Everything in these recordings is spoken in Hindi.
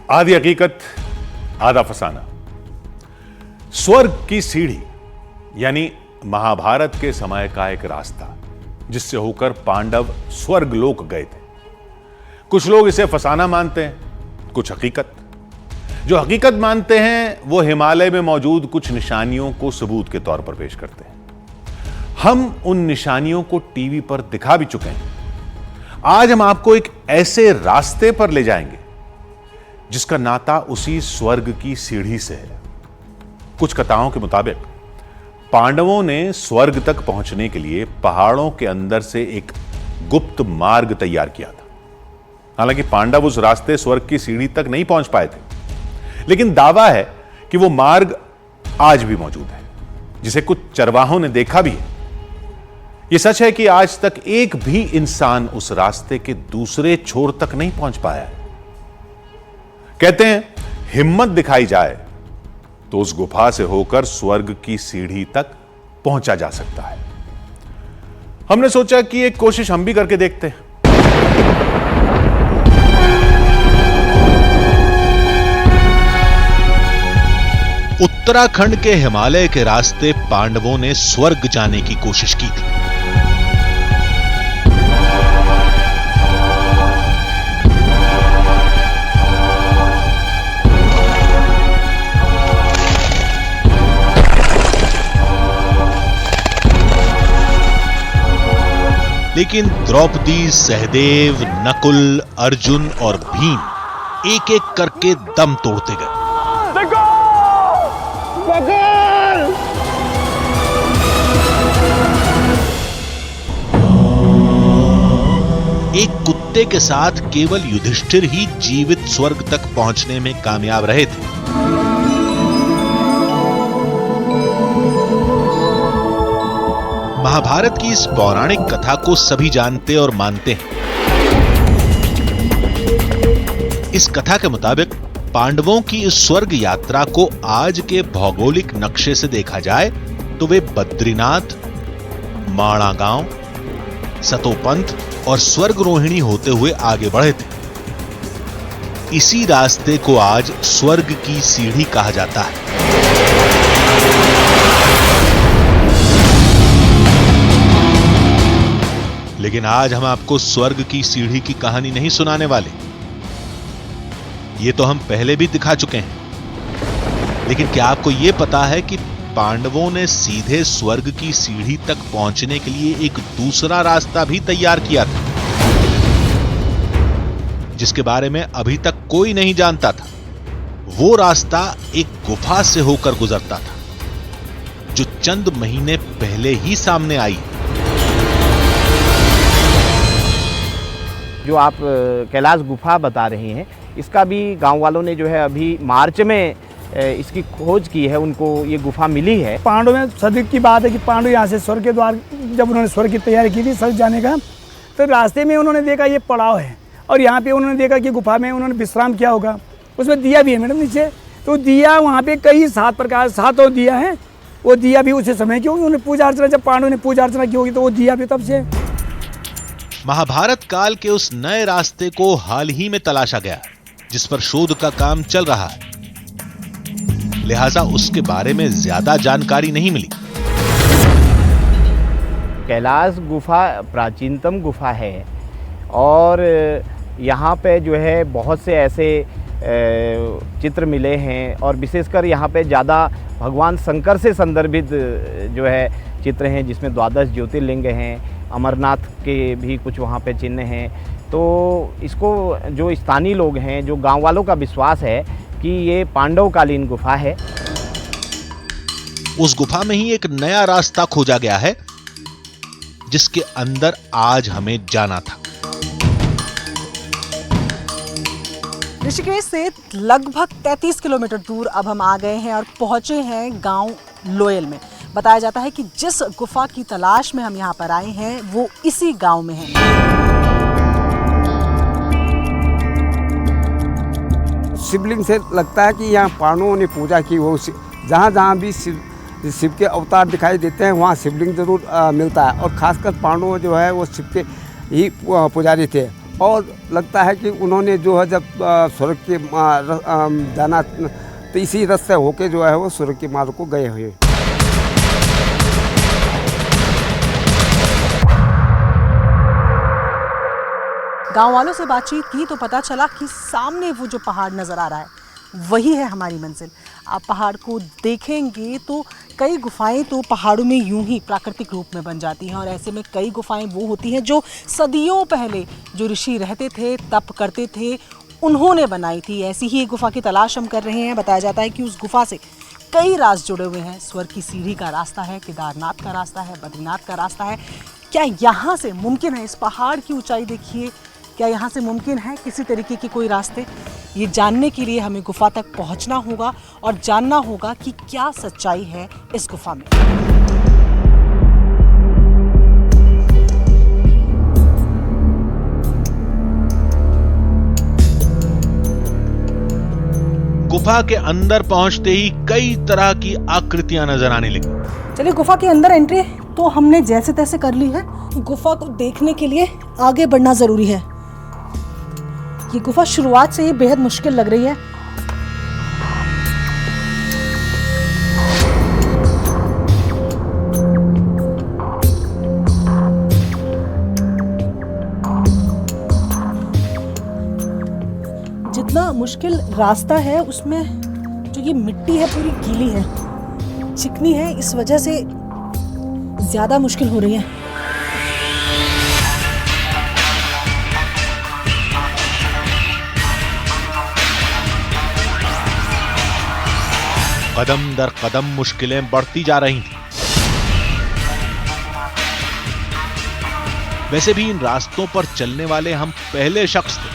आधी हकीकत आधा फसाना। स्वर्ग की सीढ़ी यानी महाभारत के समय का एक रास्ता जिससे होकर पांडव स्वर्ग लोक गए थे। कुछ लोग इसे फसाना मानते हैं, कुछ हकीकत। जो हकीकत मानते हैं वो हिमालय में मौजूद कुछ निशानियों को सबूत के तौर पर पेश करते हैं। हम उन निशानियों को टीवी पर दिखा भी चुके हैं। आज हम आपको एक ऐसे रास्ते पर ले जाएंगे जिसका नाता उसी स्वर्ग की सीढ़ी से है। कुछ कथाओं के मुताबिक पांडवों ने स्वर्ग तक पहुंचने के लिए पहाड़ों के अंदर से एक गुप्त मार्ग तैयार किया था। हालांकि पांडव उस रास्ते स्वर्ग की सीढ़ी तक नहीं पहुंच पाए थे, लेकिन दावा है कि वो मार्ग आज भी मौजूद है, जिसे कुछ चरवाहों ने देखा भी है। यह सच है कि आज तक एक भी इंसान उस रास्ते के दूसरे छोर तक नहीं पहुंच पाया है। कहते हैं हिम्मत दिखाई जाए तो उस गुफा से होकर स्वर्ग की सीढ़ी तक पहुंचा जा सकता है। हमने सोचा कि एक कोशिश हम भी करके देखते हैं। उत्तराखंड के हिमालय के रास्ते पांडवों ने स्वर्ग जाने की कोशिश की थी। लेकिन द्रौपदी, सहदेव, नकुल, अर्जुन और भीम एक एक करके दम तोड़ते गए। एक कुत्ते के साथ केवल युधिष्ठिर ही जीवित स्वर्ग तक पहुंचने में कामयाब रहे थे। महाभारत की इस पौराणिक कथा को सभी जानते और मानते हैं। इस कथा के मुताबिक पांडवों की इस स्वर्ग यात्रा को आज के भौगोलिक नक्शे से देखा जाए तो वे बद्रीनाथ, माणा गांव, सतोपंथ और स्वर्ग रोहिणी होते हुए आगे बढ़े थे। इसी रास्ते को आज स्वर्ग की सीढ़ी कहा जाता है। लेकिन आज हम आपको स्वर्ग की सीढ़ी की कहानी नहीं सुनाने वाले। ये तो हम पहले भी दिखा चुके हैं। लेकिन क्या आपको यह पता है कि पांडवों ने सीधे स्वर्ग की सीढ़ी तक पहुंचने के लिए एक दूसरा रास्ता भी तैयार किया था, जिसके बारे में अभी तक कोई नहीं जानता था। वो रास्ता एक गुफा से होकर गुजरता था, जो चंद महीने पहले ही सामने आई। जो आप कैलाश गुफा बता रही हैं, इसका भी गांव वालों ने जो है अभी मार्च में इसकी खोज की है, उनको ये गुफा मिली है। पांडव में सदिक की बात है कि पांडव यहाँ से स्वर्ग के द्वार, जब उन्होंने स्वर्ग की तैयारी की थी स्वर्ग जाने का, तो रास्ते में उन्होंने देखा ये पड़ाव है और यहाँ पे उन्होंने देखा कि गुफा में उन्होंने विश्राम किया होगा। उसमें दिया भी है मैडम नीचे, तो दिया वहाँ पे कई 7 और दिया है। वो दिया भी उसी समय की होगी, उन्होंने पूजा अर्चना, जब पांडव ने पूजा अर्चना की होगी तो वो दिया भी तब से। महाभारत काल के उस नए रास्ते को हाल ही में तलाशा गया, जिस पर शोध का काम चल रहा है। लिहाजा उसके बारे में ज्यादा जानकारी नहीं मिली। कैलाश गुफा प्राचीनतम गुफा है और यहाँ पे जो है बहुत से ऐसे चित्र मिले हैं और विशेषकर यहाँ पे ज़्यादा भगवान शंकर से संदर्भित जो है चित्र हैं, जिसमें 12 ज्योतिर्लिंग हैं, अमरनाथ के भी कुछ वहाँ पे चिन्ह हैं। तो इसको जो स्थानीय लोग हैं, जो गांव वालों का विश्वास है कि ये पांडवकालीन गुफा है। उस गुफा में ही एक नया रास्ता खोजा गया है, जिसके अंदर आज हमें जाना था। ऋषिकेश से लगभग 33 किलोमीटर दूर अब हम आ गए हैं और पहुंचे हैं गांव लोयल में। बताया जाता है कि जिस गुफा की तलाश में हम यहाँ पर आए हैं वो इसी गांव में है। शिवलिंग से लगता है कि यहाँ पांडवों ने पूजा की। वो जहाँ जहाँ भी शिव के अवतार दिखाई देते हैं वहाँ शिवलिंग जरूर मिलता है। और खासकर पांडव जो है वो शिव के ही पुजारी थे। और लगता है कि उन्होंने जो है जब स्वर्ग के जाना तो इसी रास्ते होके जो है वो स्वर्ग के मार्ग को गए हुए। गांव वालों से बातचीत की तो पता चला कि सामने वो जो पहाड़ नज़र आ रहा है वही है हमारी मंजिल। आप पहाड़ को देखेंगे तो कई गुफाएं तो पहाड़ों में यूं ही प्राकृतिक रूप में बन जाती हैं, और ऐसे में कई गुफाएं वो होती हैं जो सदियों पहले जो ऋषि रहते थे, तप करते थे, उन्होंने बनाई थी। ऐसी ही एक गुफा की तलाश हम कर रहे हैं। बताया जाता है कि उस गुफा से कई राज जुड़े हुए हैं। स्वर्ग की सीढ़ी का रास्ता है, केदारनाथ का रास्ता है, बद्रीनाथ का रास्ता है। क्या यहाँ से मुमकिन है, इस पहाड़ की ऊंचाई देखिए, क्या यहाँ से मुमकिन है किसी तरीके के कोई रास्ते? ये जानने के लिए हमें गुफा तक पहुँचना होगा और जानना होगा कि क्या सच्चाई है इस गुफा में। गुफा के अंदर पहुंचते ही कई तरह की आकृतियां नजर आने लगी। चलिए, गुफा के अंदर एंट्री तो हमने जैसे तैसे कर ली है। गुफा को देखने के लिए आगे बढ़ना जरूरी है। ये गुफा शुरुआत से ही बेहद मुश्किल लग रही है। जितना मुश्किल रास्ता है उसमें जो ये मिट्टी है पूरी गीली है, चिकनी है, इस वजह से ज्यादा मुश्किल हो रही है। कदम दर कदम मुश्किलें बढ़ती जा रही थीं। वैसे भी इन रास्तों पर चलने वाले हम पहले शख्स थे।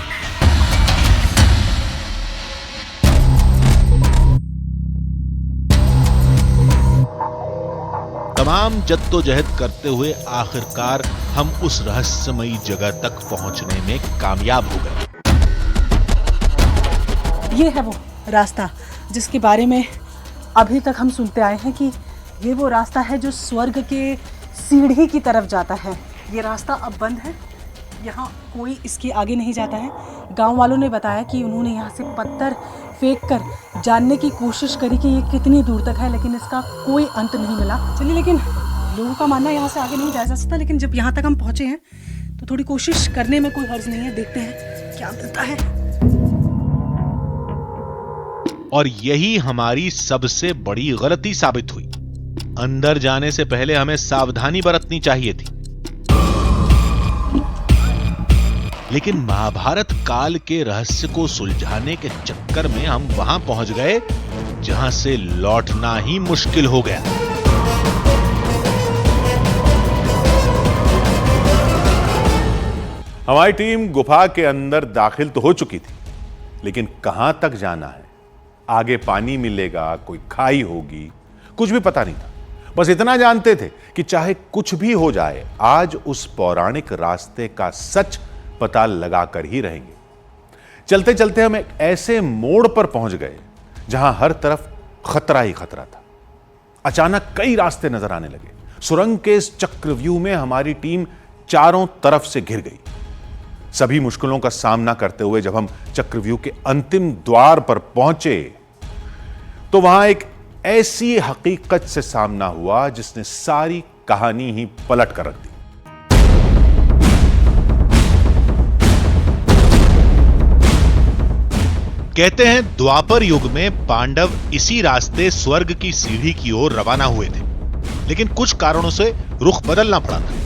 तमाम जद्दोजहद करते हुए आखिरकार हम उस रहस्यमयी जगह तक पहुंचने में कामयाब हो गए। ये है वो रास्ता जिसके बारे में अभी तक हम सुनते आए हैं कि ये वो रास्ता है जो स्वर्ग के सीढ़ी की तरफ जाता है। ये रास्ता अब बंद है, यहाँ कोई इसके आगे नहीं जाता है। गांव वालों ने बताया कि उन्होंने यहाँ से पत्थर फेंक कर जानने की कोशिश करी कि ये कितनी दूर तक है, लेकिन इसका कोई अंत नहीं मिला। चलिए, लेकिन लोगों का मानना है यहाँ से आगे नहीं जाया जा सकता, लेकिन जब यहाँ तक हम पहुँचे हैं तो थोड़ी कोशिश करने में कोई हर्ज नहीं है। देखते हैं क्या मिलता है। और यही हमारी सबसे बड़ी गलती साबित हुई। अंदर जाने से पहले हमें सावधानी बरतनी चाहिए थी। लेकिन महाभारत काल के रहस्य को सुलझाने के चक्कर में हम वहां पहुंच गए जहां से लौटना ही मुश्किल हो गया। हमारी टीम गुफा के अंदर दाखिल तो हो चुकी थी, लेकिन कहां तक जाना है, आगे पानी मिलेगा, कोई खाई होगी, कुछ भी पता नहीं था। बस इतना जानते थे कि चाहे कुछ भी हो जाए, आज उस पौराणिक रास्ते का सच पता लगाकर ही रहेंगे। चलते चलते हम एक ऐसे मोड़ पर पहुंच गए जहां हर तरफ खतरा ही खतरा था। अचानक कई रास्ते नजर आने लगे। सुरंग के इस चक्रव्यूह में हमारी टीम चारों तरफ से घिर गई। सभी मुश्किलों का सामना करते हुए जब हम चक्रव्यूह के अंतिम द्वार पर पहुंचे तो वहां एक ऐसी हकीकत से सामना हुआ जिसने सारी कहानी ही पलट कर रख दी। कहते हैं द्वापर युग में पांडव इसी रास्ते स्वर्ग की सीढ़ी की ओर रवाना हुए थे, लेकिन कुछ कारणों से रुख बदलना पड़ा था।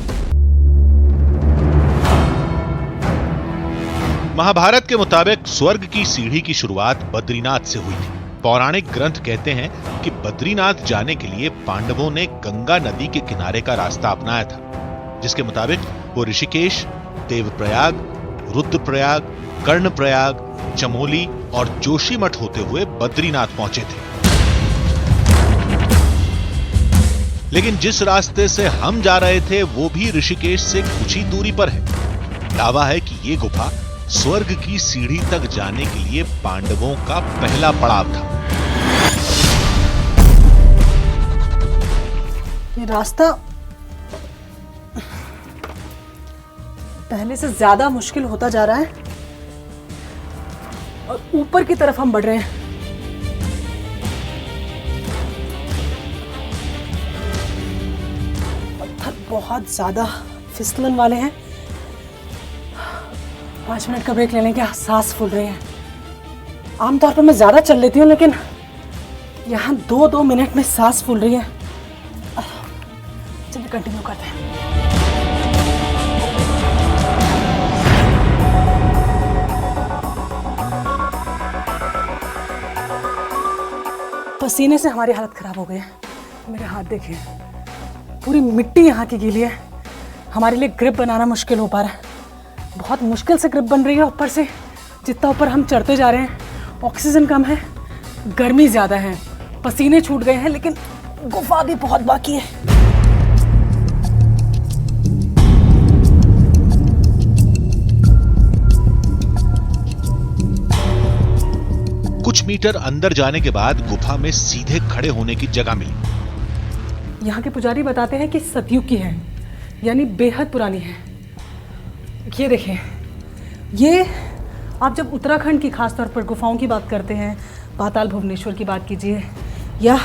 महाभारत के मुताबिक स्वर्ग की सीढ़ी की शुरुआत बद्रीनाथ से हुई थी। पौराणिक ग्रंथ कहते हैं कि बद्रीनाथ जाने के लिए पांडवों ने गंगा नदी के किनारे का रास्ता अपनाया था, जिसके मुताबिक वो ऋषिकेश, देवप्रयाग, रुद्रप्रयाग, कर्णप्रयाग, चमोली और जोशीमठ होते हुए बद्रीनाथ पहुंचे थे। लेकिन जिस रास्ते से हम जा रहे थे वो भी ऋषिकेश से कुछ ही दूरी पर है। दावा है कि ये गुफा स्वर्ग की सीढ़ी तक जाने के लिए पांडवों का पहला पड़ाव था। ये रास्ता पहले से ज्यादा मुश्किल होता जा रहा है और ऊपर की तरफ हम बढ़ रहे हैं। पत्थर बहुत ज्यादा फिसलन वाले हैं। 5 मिनट का ब्रेक लेने के सांस फूल रही है। आमतौर पर मैं ज्यादा चल लेती हूँ, लेकिन यहाँ 2-2 मिनट में सांस फूल रही है। चलिए कंटिन्यू करते हैं। पसीने से हमारी हालत खराब हो गई है। मेरे हाथ देखिए, पूरी मिट्टी यहाँ की गीली है। हमारे लिए ग्रिप बनाना मुश्किल हो पा रहा है। बहुत मुश्किल से ग्रिप बन रही है। ऊपर से जितना ऊपर हम चढ़ते जा रहे हैं, ऑक्सीजन कम है, गर्मी ज़्यादा है, पसीने छूट गए हैं, लेकिन गुफा भी बहुत बाकी है। कुछ मीटर अंदर जाने के बाद गुफा में सीधे खड़े होने की जगह मिली। यहाँ के पुजारी बताते हैं कि सतयुग की है, यानी बेहद पुरानी है। ये देखें, ये आप जब उत्तराखंड की खासतौर पर गुफाओं की बात करते हैं, पाताल भुवनेश्वर की बात कीजिए या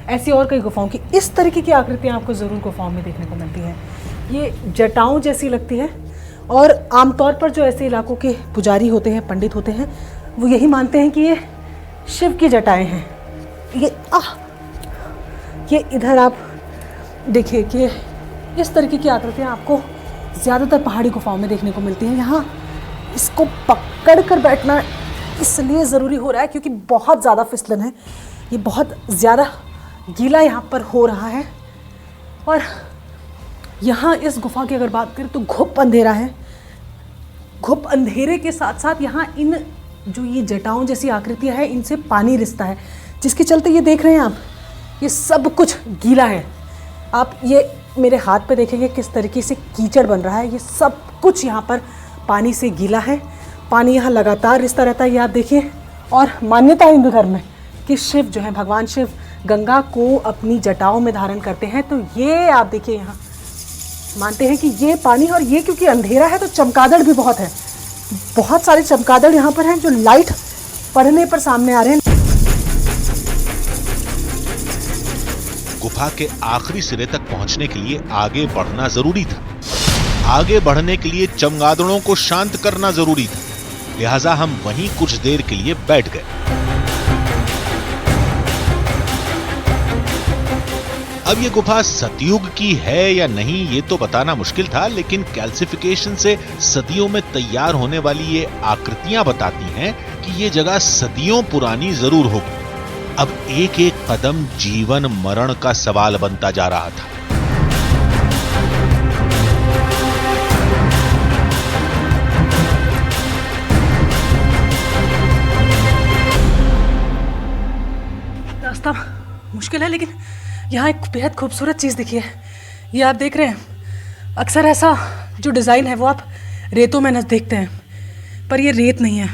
ऐसी और कई गुफाओं की, इस तरीके की आकृतियाँ आपको ज़रूर गुफाओं में देखने को मिलती हैं। ये जटाओं जैसी लगती है और आमतौर पर जो ऐसे इलाकों के पुजारी होते हैं, पंडित होते हैं, वो यही मानते हैं कि ये शिव की जटाएं हैं। ये इधर आप देखिए कि इस तरीके की आकृतियाँ आपको ज़्यादातर पहाड़ी गुफाओं में देखने को मिलती हैं। यहाँ इसको पकड़ कर बैठना इसलिए ज़रूरी हो रहा है क्योंकि बहुत ज़्यादा फिसलन है। ये बहुत ज़्यादा गीला यहाँ पर हो रहा है और यहाँ इस गुफा की अगर बात करें तो घुप अंधेरा है। घुप अंधेरे के साथ साथ यहाँ इन जो ये जटाओं जैसी आकृतियाँ हैं, इनसे पानी रिसता है, जिसके चलते ये देख रहे हैं आप, ये सब कुछ गीला है। आप ये मेरे हाथ पे देखेंगे किस तरीके से कीचड़ बन रहा है। ये सब कुछ यहाँ पर पानी से गीला है। पानी यहाँ लगातार रिसता रहता है, ये आप देखिए। और मान्यता है हिंदू धर्म में कि शिव जो है, भगवान शिव गंगा को अपनी जटाओं में धारण करते हैं। तो ये आप देखिए, यहाँ मानते हैं कि ये पानी, और ये क्योंकि अंधेरा है तो चमगादड़ भी बहुत है। बहुत सारे चमगादड़ यहाँ पर हैं जो लाइट पड़ने पर सामने आ रहे हैं। गुफा के आखिरी सिरे तक पहुंचने के लिए आगे बढ़ना जरूरी था। आगे बढ़ने के लिए चमगादड़ों को शांत करना जरूरी था, लिहाजा हम वहीं कुछ देर के लिए बैठ गए। अब ये गुफा सतयुग की है या नहीं ये तो बताना मुश्किल था, लेकिन कैल्सिफिकेशन से सदियों में तैयार होने वाली ये आकृतियां बताती हैं कि ये जगह सदियों पुरानी जरूर होगी। अब एक एक कदम जीवन मरण का सवाल बनता जा रहा था। रास्ता मुश्किल है, लेकिन यहाँ एक बेहद खूबसूरत चीज़ दिखी है। ये आप देख रहे हैं, अक्सर ऐसा जो डिज़ाइन है वो आप रेतों में न देखते हैं, पर ये रेत नहीं है।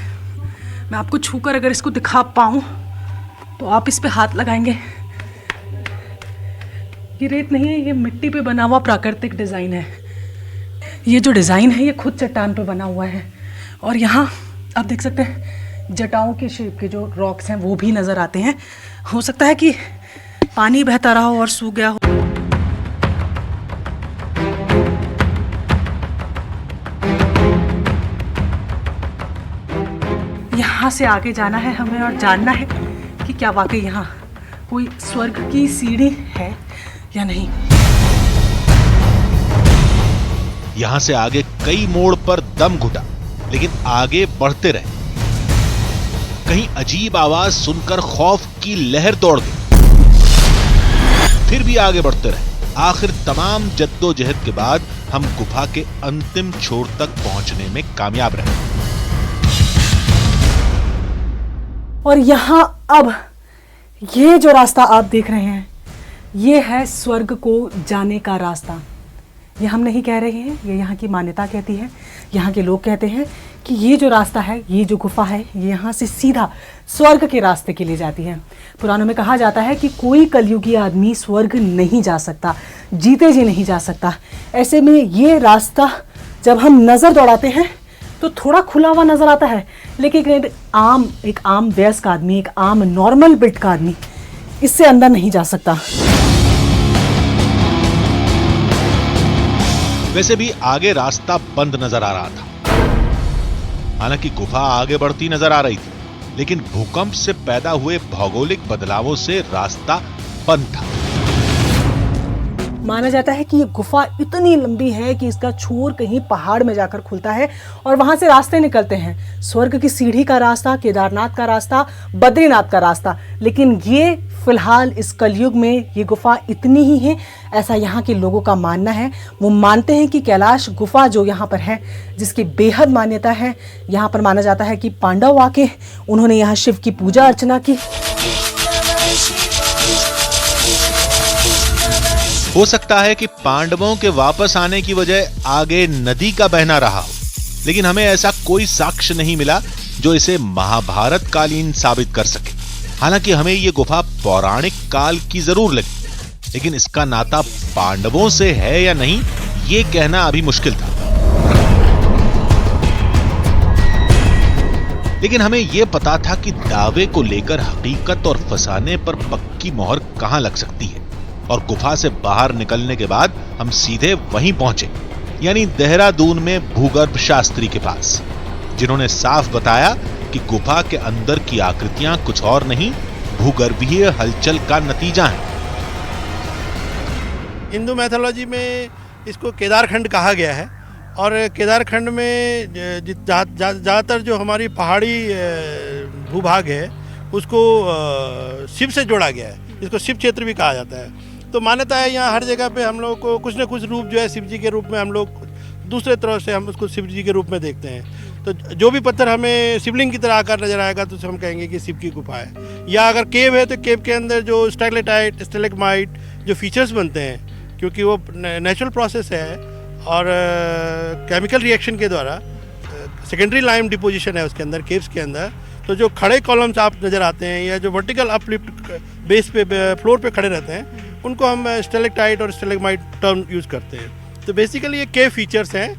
मैं आपको छूकर अगर इसको दिखा पाऊँ तो आप इस पे हाथ लगाएंगे। ये रेत नहीं है, ये मिट्टी पे बना हुआ प्राकृतिक डिज़ाइन है। ये जो डिज़ाइन है ये खुद चट्टान पे बना हुआ है और यहाँ आप देख सकते हैं जटाओं के शेप के जो रॉक्स हैं वो भी नज़र आते हैं। हो सकता है कि पानी बहता रहा हो और सूख गया हो। यहाँ से आगे जाना है हमें और जानना है कि क्या वाकई यहाँ कोई स्वर्ग की सीढ़ी है या नहीं। यहां से आगे कई मोड़ पर दम घुटा, लेकिन आगे बढ़ते रहे। कहीं अजीब आवाज सुनकर खौफ की लहर दौड़ गई, फिर भी आगे बढ़ते रहे। आखिर तमाम जद्दोजहद के बाद हम गुफा के अंतिम छोर तक पहुंचने में कामयाब रहे। और यहाँ अब ये जो रास्ता आप देख रहे हैं ये है स्वर्ग को जाने का रास्ता। ये हम नहीं कह रहे हैं, ये यहाँ की मान्यता कहती है। यहाँ के लोग कहते हैं कि ये जो रास्ता है, ये जो गुफा है, ये यहाँ से सीधा स्वर्ग के रास्ते के लिए जाती है। पुराणों में कहा जाता है कि कोई कलयुगी आदमी स्वर्ग नहीं जा सकता, जीते जी नहीं जा सकता। ऐसे में ये रास्ता जब हम नज़र दौड़ाते हैं तो थोड़ा खुला हुआ नज़र आता है, लेकिन एक आम वयस्क आदमी, एक आम नॉर्मल बिल्ड का आदमी इससे अंदर नहीं जा सकता। वैसे भी आगे रास्ता बंद नजर आ रहा था। हालांकि गुफा आगे बढ़ती नजर आ रही थी, लेकिन भूकंप से पैदा हुए भौगोलिक बदलावों से रास्ता बंद था। माना जाता है कि ये गुफा इतनी लंबी है कि इसका छोर कहीं पहाड़ में जाकर खुलता है और वहां से रास्ते निकलते हैं। स्वर्ग की सीढ़ी का रास्ता, केदारनाथ का रास्ता, बद्रीनाथ का रास्ता। लेकिन ये फिलहाल इस कलयुग में ये गुफा इतनी ही है, ऐसा यहाँ के लोगों का मानना है। वो मानते हैं कि कैलाश गुफा जो यहाँ पर है, जिसकी बेहद मान्यता है, यहाँ पर माना जाता है कि पांडव आके उन्होंने यहाँ शिव की पूजा अर्चना की। हो सकता है कि पांडवों के वापस आने की वजह आगे नदी का बहना रहा हो, लेकिन हमें ऐसा कोई साक्ष्य नहीं मिला जो इसे महाभारत कालीन साबित कर सके। हालांकि हमें ये गुफा पौराणिक काल की जरूर लगी, लेकिन इसका नाता पांडवों से है या नहीं, ये कहना अभी मुश्किल था। लेकिन हमें यह पता था कि दावे को लेकर हकीकत और फसाने पर पक्की मोहर कहां लग सकती है, और गुफा से बाहर निकलने के बाद हम सीधे वहीं पहुंचे, यानी देहरादून में भूगर्भ शास्त्री के पास, जिन्होंने साफ बताया कि गुफा के अंदर की आकृतियां कुछ और नहीं, भूगर्भीय हलचल का नतीजा है। हिंदू मैथोलॉजी में इसको केदारखंड कहा गया है, और केदारखंड में ज़्यादातर जो हमारी पहाड़ी भूभाग है उसको शिव से जोड़ा गया है। इसको शिव क्षेत्र भी कहा जाता है। तो मान्यता है यहाँ हर जगह पे हम लोग को कुछ न कुछ रूप जो है शिव जी के रूप में, हम लोग दूसरे तरह से हम उसको शिव जी के रूप में देखते हैं। तो जो भी पत्थर हमें शिवलिंग की तरह आकर नजर आएगा तो उसे हम कहेंगे कि शिव की गुफा है। या अगर केव है तो केव के अंदर जो स्टैलेटाइट, स्टेलेग्माइट जो फीचर्स बनते हैं, क्योंकि वो नेचुरल प्रोसेस है और केमिकल रिएक्शन के द्वारा सेकेंडरी लाइम डिपोजिशन है उसके अंदर, केव्स के अंदर। तो जो खड़े कॉलम्स आप नज़र आते हैं या जो वर्टिकल अपलिफ्ट बेस पे फ्लोर पे खड़े रहते हैं, उनको हम स्टेलेक्टाइट और स्टेलेग्माइट टर्म यूज़ करते हैं। तो बेसिकली ये केव फीचर्स हैं,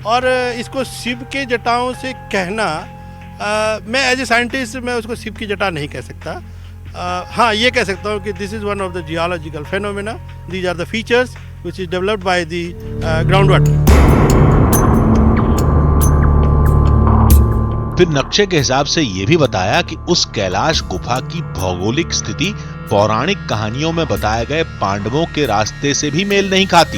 और इसको शिव के जटाओं से कहना, मैं एज ए साइंटिस्ट मैं उसको शिव की जटा नहीं कह सकता। हाँ, ये कह सकता हूँ कि this is one of the geological phenomena, these are the features which is developed by the ground water. फिर नक्शे के हिसाब से यह भी बताया कि उस कैलाश गुफा की भौगोलिक स्थिति पौराणिक कहानियों में बताए गए पांडवों के रास्ते से भी मेल नहीं खाती।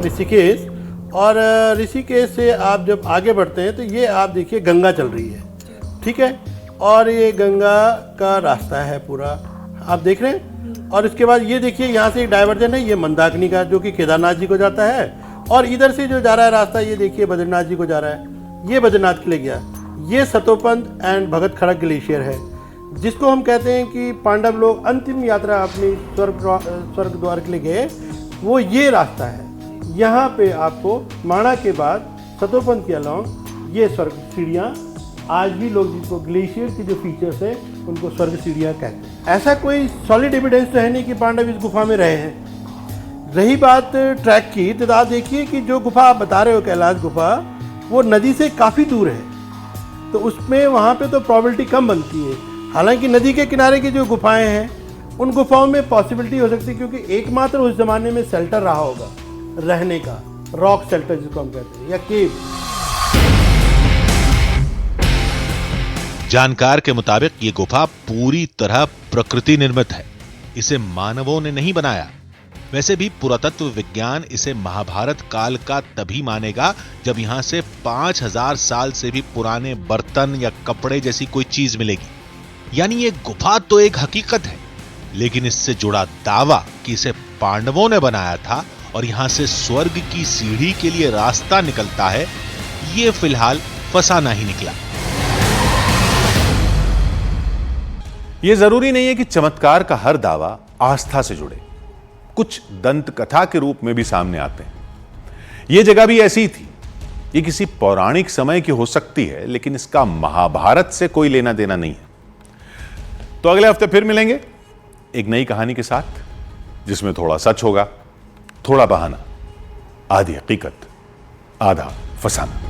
ऋषिकेश, और ऋषिकेश से आप जब आगे बढ़ते हैं तो ये आप देखिए गंगा चल रही है, ठीक है, और ये गंगा का रास्ता है पूरा, आप देख रहे हैं। और इसके बाद ये देखिए यहाँ से एक डाइवर्जन है, ये मंदाकिनी का, जो कि केदारनाथ जी को जाता है, और इधर से जो जा रहा है रास्ता, ये देखिए बद्रीनाथ जी को जा रहा है, ये बद्रीनाथ के लिए गया। ये सतोपंथ एंड भगत खड़क ग्लेशियर है, जिसको हम कहते हैं कि पांडव लोग अंतिम यात्रा अपनी स्वर्ग द्वार के लिए गए, वो ये रास्ता है। यहाँ पे आपको माणा के बाद सतोपंथ के अलॉन्ग ये स्वर्ग सीढ़ियाँ, आज भी लोग जिसको ग्लेशियर की जो फीचर्स है उनको स्वर्ग सीढ़ियाँ कहते हैं। ऐसा कोई सॉलिड एविडेंस तो है नहीं कि पांडव इस गुफा में रहे हैं। रही बात ट्रैक की, तो आप देखिए कि जो गुफा आप बता रहे हो कैलाश गुफा, वो नदी से काफ़ी दूर है, तो उसमें वहाँ पे तो प्रॉबिलिटी कम बनती है। हालांकि नदी के किनारे की जो गुफाएं हैं, उन गुफाओं में पॉसिबिलिटी हो सकती है, क्योंकि एकमात्र उस ज़माने में शेल्टर रहा होगा रहने का, रॉक शेल्टर जिसको हम कहते हैं, या केव। जानकार के मुताबिक ये गुफा पूरी तरह प्रकृति निर्मित है, इसे मानवों ने नहीं बनाया। वैसे भी पुरातत्व विज्ञान इसे महाभारत काल का तभी मानेगा जब यहां से 5000 साल से भी पुराने बर्तन या कपड़े जैसी कोई चीज मिलेगी। यानी ये गुफा तो एक हकीकत है, लेकिन इससे जुड़ा दावा कि इसे पांडवों ने बनाया था और यहां से स्वर्ग की सीढ़ी के लिए रास्ता निकलता है, ये फिलहाल फसाना ही निकला। यह जरूरी नहीं है कि चमत्कार का हर दावा आस्था से जुड़े, कुछ दंत कथा के रूप में भी सामने आते हैं। यह जगह भी ऐसी ही थी। यह किसी पौराणिक समय की हो सकती है, लेकिन इसका महाभारत से कोई लेना देना नहीं है। तो अगले हफ्ते फिर मिलेंगे एक नई कहानी के साथ, जिसमें थोड़ा सच होगा, थोड़ा बहाना, आधी हकीकत आधा फसाना।